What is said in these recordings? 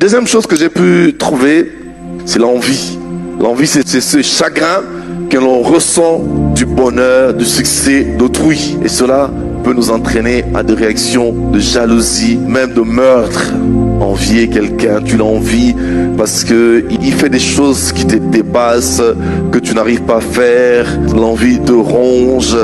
Deuxième chose que j'ai pu trouver, c'est l'envie. L'envie, c'est ce chagrin que l'on ressent du bonheur, du succès d'autrui. Et cela peut nous entraîner à des réactions de jalousie, même de meurtre. Envier quelqu'un, tu l'envies parce que il fait des choses qui te dépassent, que tu n'arrives pas à faire. L'envie te ronge,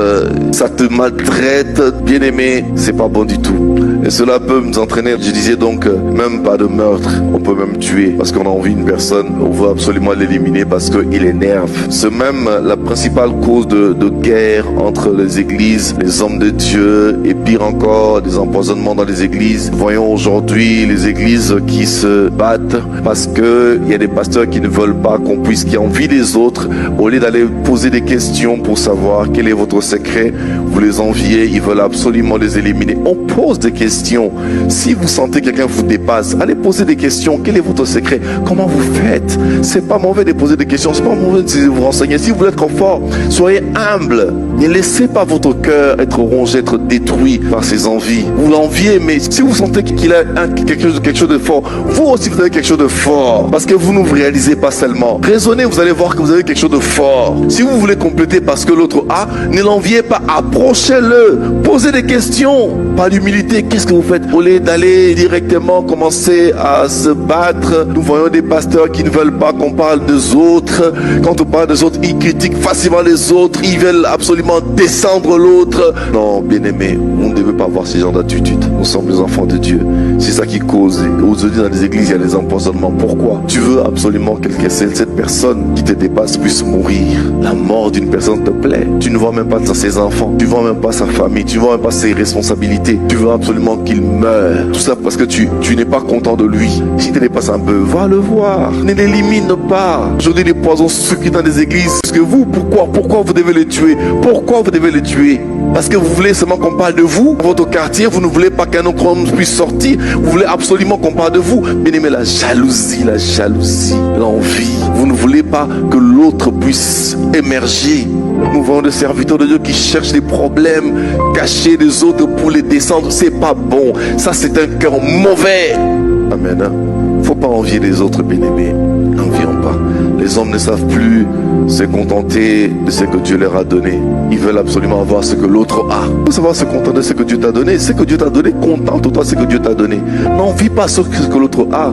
ça te maltraite. Bien aimé, c'est pas bon du tout. Et cela peut nous entraîner, je disais donc, même pas de meurtre. On peut même tuer parce qu'on a envie d'une personne. On veut absolument l'éliminer parce qu'il énerve. C'est même la principale cause de guerre entre les églises, les hommes de Dieu, et pire encore, des empoisonnements dans les églises. Voyons aujourd'hui les églises qui se battent parce que il y a des pasteurs qui ne veulent pas qu'on puisse, qui envient les autres, au lieu d'aller poser des questions pour savoir quel est votre secret. Vous les enviez, ils veulent absolument les éliminer. On pose des questions. Si vous sentez quelqu'un vous dépasse, allez poser des questions. Quel est votre secret? Comment vous faites? C'est pas mauvais de poser des questions, c'est pas mauvais de vous renseigner. Si vous voulez être fort, soyez humble. Ne laissez pas votre cœur être rongé, être détruit par ses envies. Vous l'enviez, mais si vous sentez qu'il a quelque chose de fort, vous aussi vous avez quelque chose de fort. Parce que vous ne vous réalisez pas seulement. Raisonnez, vous allez voir que vous avez quelque chose de fort. Si vous voulez compléter parce que l'autre a, ne l'enviez pas, approchez-le. Posez des questions. Par l'humilité, qu'est-ce que vous faites? Au lieu d'aller directement commencer à se battre, nous voyons des pasteurs qui ne veulent pas qu'on parle des autres. Quand on parle des autres, ils critiquent facilement les autres. Ils veulent absolument descendre l'autre. Non, bien-aimé, on ne devait pas avoir ce genre d'attitude. Nous sommes les enfants de Dieu. C'est ça qui cause. Aujourd'hui, dans les églises, il y a des empoisonnements. Pourquoi? Tu veux absolument que cette personne qui te dépasse puisse mourir. La mort d'une personne te plaît. Tu ne vois même pas ses enfants. Tu ne vois même pas sa famille. Tu ne vois même pas ses responsabilités. Tu veux absolument qu'il meure. Tout ça parce que tu n'es pas content de lui. Si tu dépasses un peu, va le voir. Ne l'élimine pas. Aujourd'hui, les poisons sucrés dans les églises. Parce que vous, pourquoi vous devez les tuer? Pourquoi vous devez les tuer? Parce que vous voulez seulement qu'on parle de vous, votre quartier, vous ne voulez pas qu'un autre homme puisse sortir, vous voulez absolument qu'on parle de vous. Bien aimé, la jalousie, l'envie. Vous ne voulez pas que l'autre puisse émerger. Nous voyons des serviteurs de Dieu qui cherchent des problèmes cachés des autres pour les descendre. C'est pas bon. Ça, c'est un cœur mauvais. Amen. Faut pas envier les autres, bien aimés. N'envions pas. Les hommes ne savent plus se contenter de ce que Dieu leur a donné. Ils veulent absolument avoir ce que l'autre a. Il faut savoir se contenter de ce que Dieu t'a donné. Ce que Dieu t'a donné, contente-toi de ce que Dieu t'a donné. N'envie pas ce que l'autre a.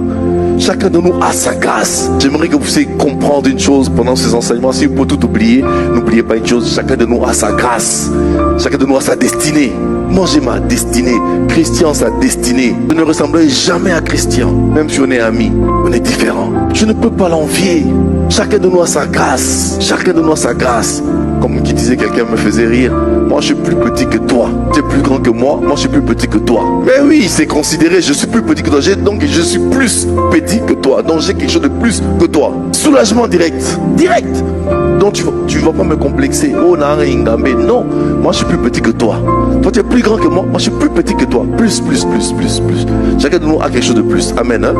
Chacun de nous a sa grâce. J'aimerais que vous puissiez comprendre une chose pendant ces enseignements. Si vous pouvez tout oublier, n'oubliez pas une chose. Chacun de nous a sa grâce. Chacun de nous a sa destinée. Moi j'ai ma destinée. Christian sa destinée. Je ne ressemblerai jamais à Christian. Même si on est amis, on est différents. Je ne peux pas l'envier. Chacun de nous a sa grâce. Chacun de nous a sa grâce. Comme qui disait, quelqu'un me faisait rire. Moi je suis plus petit que toi. Tu es plus grand que moi. Moi je suis plus petit que toi. Mais oui, c'est considéré. Je suis plus petit que toi. Donc je suis plus petit que toi. Donc j'ai quelque chose de plus que toi. Soulagement direct. Direct. Donc tu vas pas me complexer. Oh non, moi je suis plus petit que toi. Toi tu es plus grand que moi. Moi je suis plus petit que toi. Plus. Chacun de nous a quelque chose de plus. Amen. Hein?